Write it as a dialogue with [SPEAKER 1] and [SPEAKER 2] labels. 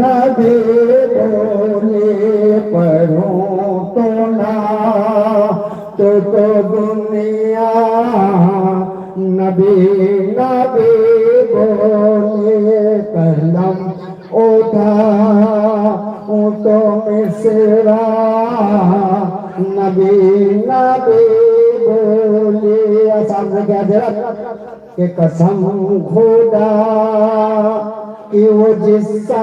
[SPEAKER 1] नबी बोले पढ़ूं तो ना तो दुनिया नबी नबी बोले कलम उठा तो मिसरा नबी नबी बोले सामने क्या दे कि कसम खुदा कि वो जिसका